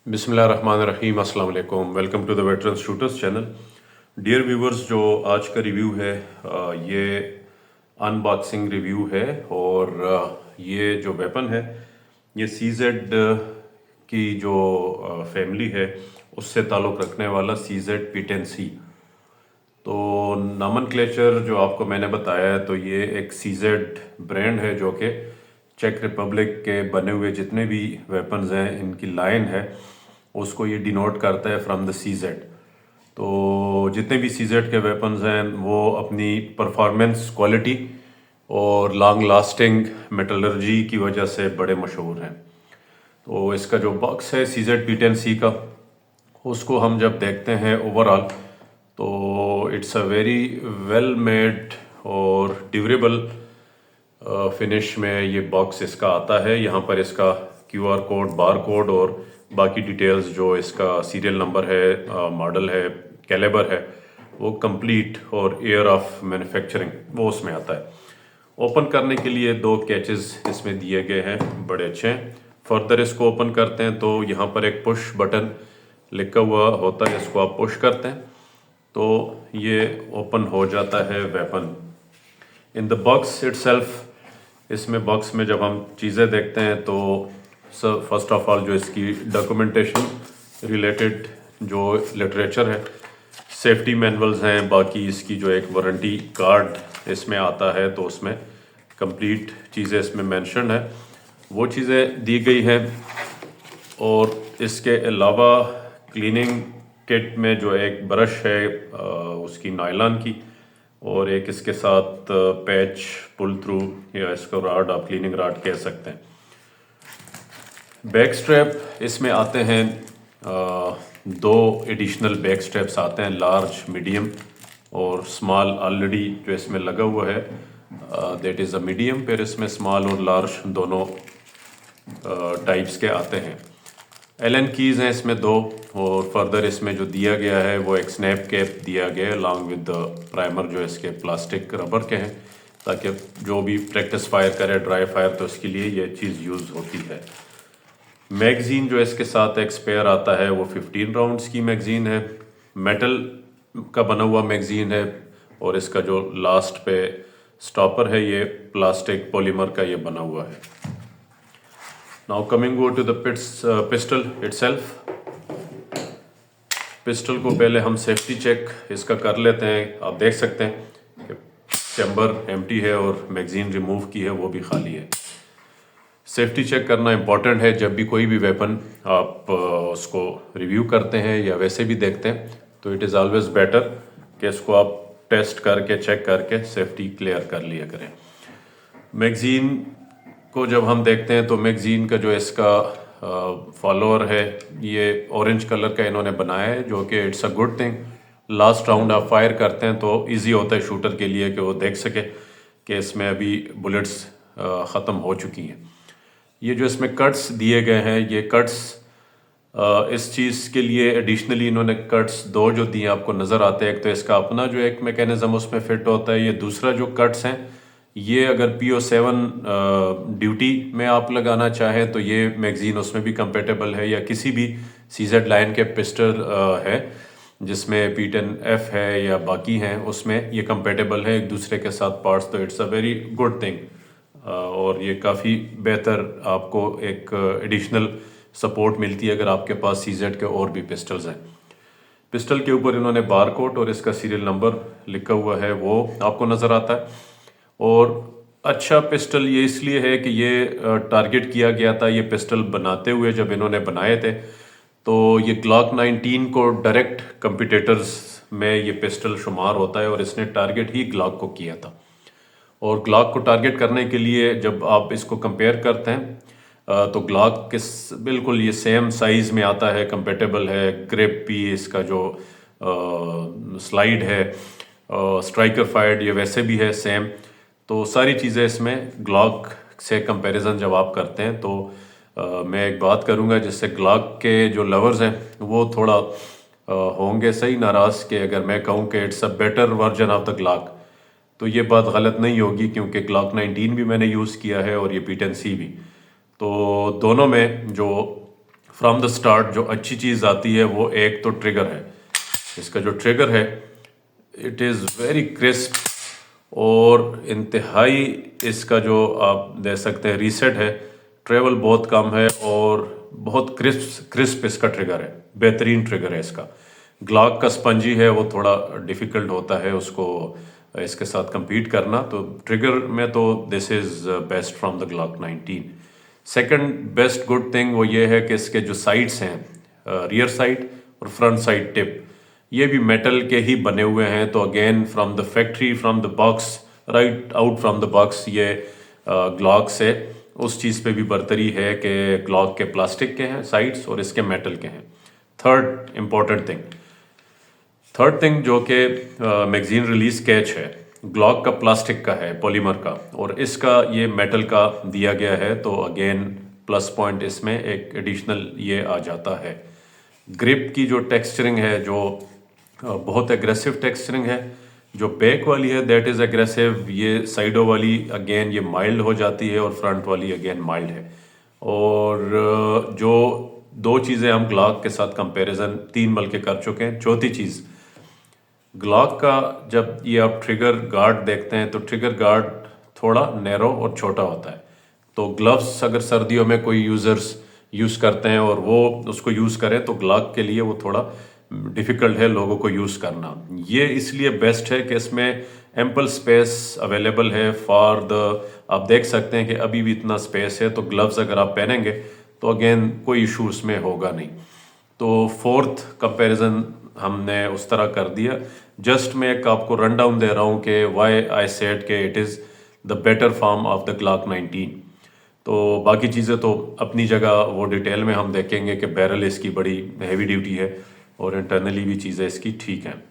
बिस्मिल्लाहिर्रहमानिर्रहीम, अस्सलाम वालेकुम। Welcome to the veteran shooters channel. Dear viewers, जो आज का रिव्यू है ये अनबॉक्सिंग रिव्यू है और ये जो वेपन है ये CZ की जो फैमिली है उससे ताल्लुक़ रखने वाला CZ P10C। तो नामनक्लेचर जो आपको मैंने बताया है तो ये एक CZ ब्रांड है जो कि चेक रिपब्लिक के बने हुए जितने भी वेपन्स हैं इनकी लाइन है उसको ये डिनोट करता है फ्रॉम द CZ। तो जितने भी CZ के वेपन्स हैं वो अपनी परफॉर्मेंस, क्वालिटी और लॉन्ग लास्टिंग मेटलर्जी की वजह से बड़े मशहूर हैं। तो इसका जो बॉक्स है CZ P10C का, उसको हम जब देखते हैं ओवरऑल तो it's a very well made और ड्यूरेबल फिनिश में ये बॉक्स इसका आता है। यहाँ पर इसका QR कोड, बार कोड और बाकी डिटेल्स जो इसका सीरियल नंबर है, मॉडल है, कैलिबर है, वो कंप्लीट और ईयर ऑफ मैन्युफैक्चरिंग वो उसमें आता है। ओपन करने के लिए 2 कैचेस इसमें दिए गए हैं, बड़े अच्छे हैं। फर्दर इसको ओपन करते हैं तो यहाँ पर एक पुश बटन लिखा हुआ होता है, इसको आप पुश करते हैं तो ये ओपन हो जाता है weapon. In the box itself, इसमें बॉक्स में जब हम चीज़ें देखते हैं तो फर्स्ट ऑफ ऑल जो इसकी डॉक्यूमेंटेशन रिलेटेड जो लिटरेचर है, सेफ्टी मैनुअल्स हैं, बाकी इसकी जो एक वारंटी कार्ड इसमें आता है तो उसमें कंप्लीट चीज़ें इसमें मेंशन है, वो चीज़ें दी गई हैं। और इसके अलावा क्लीनिंग किट में जो एक ब्रश है उसकी नायलॉन की, और एक इसके साथ पैच पुल थ्रू या इसको राड, आप क्लीनिंग राड कह सकते हैं। बैक स्ट्रैप इसमें आते हैं 2 एडिशनल बैक स्ट्रैप्स आते हैं, लार्ज, मीडियम और स्मॉल। ऑलरेडी जो इसमें लगा हुआ है दैट इज़ अ मीडियम, फिर इसमें स्मॉल और लार्ज दोनों टाइप्स के आते हैं। एलन कीज़ हैं इसमें 2, और फर्दर इसमें जो दिया गया है वो एक स्नैप कैप दिया गया है अलॉन्ग विद द प्राइमर जो इसके प्लास्टिक रबर के हैं, ताकि जो भी प्रैक्टिस फायर करे, ड्राई फायर, तो इसके लिए ये चीज़ यूज़ होती है। मैगज़ीन जो इसके साथ एक स्पेयर आता है वो 15 राउंड्स की मैगज़ीन है, मेटल का बना हुआ मैगज़ीन है, और इसका जो लास्ट पे स्टॉपर है ये प्लास्टिक पॉलीमर का ये बना हुआ है। Now coming to the pistol itself. Pistol को पहले हम सेफ्टी चेक इसका कर लेते हैं। आप देख सकते हैं कि चैम्बर एम्प्टी है और मैगज़ीन रिमूव की है वो भी खाली है। सेफ्टी चेक करना इम्पॉर्टेंट है जब भी कोई भी वेपन आप उसको रिव्यू करते हैं या वैसे भी देखते हैं, तो इट इज़ ऑलवेज बेटर कि इसको आप टेस्ट करके, चेक करके सेफ्टी क्लियर कर लिया करें। मैगज़ीन को जब हम देखते हैं तो मैगज़ीन का जो इसका फॉलोअर है ये ऑरेंज कलर का इन्होंने बनाया है, जो कि it's a good thing. Last round आप फायर करते हैं तो इजी होता है शूटर के लिए कि वो देख सके कि इसमें अभी बुलेट्स ख़त्म हो चुकी हैं। ये जो इसमें कट्स दिए गए हैं, ये कट्स इस चीज़ के लिए एडिशनली इन्होंने कट्स 2 जो दिए आपको नज़र आते हैं। एक तो इसका अपना जो एक मैकेनिज़्म उसमें फिट होता है, ये दूसरा जो कट्स हैं ये अगर PO7 ड्यूटी में आप लगाना चाहें तो ये मैगज़ीन उसमें भी कंपेटेबल है, या किसी भी CZ लाइन के पिस्टल है जिसमें P10F है या बाकी हैं उसमें ये कंपेटेबल है एक दूसरे के साथ पार्ट्स। तो it's a very good thing, और ये काफ़ी बेहतर आपको एक एडिशनल सपोर्ट मिलती है अगर आपके पास CZ के और भी पिस्टल्स हैं। पिस्टल के ऊपर इन्होंने बार कोड और इसका सीरियल नंबर लिखा हुआ है वो आपको नज़र आता है। और अच्छा पिस्टल ये इसलिए है कि ये टारगेट किया गया था, ये पिस्टल बनाते हुए जब इन्होंने बनाए थे तो ये ग्लॉक 19 को डायरेक्ट कंपिटिटर्स में ये पिस्टल शुमार होता है, और इसने टारगेट ही ग्लॉक को किया था। और ग्लॉक को टारगेट करने के लिए जब आप इसको कंपेयर करते हैं तो ग्लॉक किस बिल्कुल ये सेम साइज़ में आता है, कंपेटेबल है। ग्रिप भी इसका जो स्लाइड है, स्ट्राइकर फायर्ड ये वैसे भी है सेम। तो सारी चीज़ें इसमें ग्लॉक से कंपैरिजन जब आप करते हैं तो मैं एक बात करूंगा जिससे ग्लॉक के जो लवर्स हैं वो थोड़ा होंगे सही नाराज़ कि अगर मैं कहूं कि it's a better version of the Glock, तो ये बात गलत नहीं होगी, क्योंकि ग्लॉक 19 भी मैंने यूज़ किया है और ये P10C भी। तो दोनों में जो फ्रॉम द स्टार्ट जो अच्छी चीज़ आती है वो एक तो ट्रिगर है। इसका जो ट्रिगर है इट इज़ वेरी क्रिस्प और इंतहाई इसका जो आप दे सकते हैं रीसेट है, ट्रेवल बहुत कम है और बहुत क्रिस्प इसका ट्रिगर है, बेहतरीन ट्रिगर है इसका। ग्लॉक का स्पंजी है वो थोड़ा डिफ़िकल्ट होता है उसको इसके साथ compete करना, तो ट्रिगर में तो this is best from the Glock 19। Second best good thing वो ये है कि इसके जो साइड्स हैं, रियर साइड और फ्रंट साइड टिप, ये भी मेटल के ही बने हुए हैं। तो again from the factory, from the box, right out from the box, ये ग्लॉक से उस चीज़ पे भी बरतरी है कि ग्लॉक के प्लास्टिक के हैं साइड्स और इसके मेटल के हैं। थर्ड थिंग जो कि मैगजीन रिलीज कैच है, ग्लॉक का प्लास्टिक का है, पॉलीमर का, और इसका ये मेटल का दिया गया है। तो अगेन प्लस पॉइंट इसमें एक एडिशनल ये आ जाता है। ग्रिप की जो टेक्सचरिंग है जो बहुत एग्रेसिव टेक्सचरिंग है। जो बैक वाली है दैट इज़ एग्रेसिव, ये साइडों वाली अगेन ये माइल्ड हो जाती है और फ्रंट वाली अगेन माइल्ड है। और जो दो चीज़ें हम ग्लॉक के साथ कंपैरिजन 3 बल्कि कर चुके हैं। चौथी चीज़, ग्लॉक का जब ये आप ट्रिगर गार्ड देखते हैं तो ट्रिगर गार्ड थोड़ा नैरो और छोटा होता है। तो ग्लव्स अगर सर्दियों में कोई यूज़र्स यूज़ करते हैं और वो उसको यूज़ करें तो ग्लॉक के लिए वो थोड़ा डिफ़िकल्ट है लोगों को यूज़ करना। ये इसलिए बेस्ट है कि इसमें एम्पल स्पेस अवेलेबल है फॉर द, आप देख सकते हैं कि अभी भी इतना स्पेस है। तो ग्लव्स अगर आप पहनेंगे तो अगेन कोई इशू उसमें होगा नहीं। तो फोर्थ कंपैरिजन हमने उस तरह कर दिया। जस्ट मैं एक आपको रन डाउन दे रहा हूँ कि वाई आई सेड के it is the better form of the Glock 19। तो बाकी चीज़ें तो अपनी जगह वो डिटेल में हम देखेंगे कि बैरल इसकी बड़ी हैवी ड्यूटी है और इंटरनली भी चीज़ें इसकी ठीक हैं।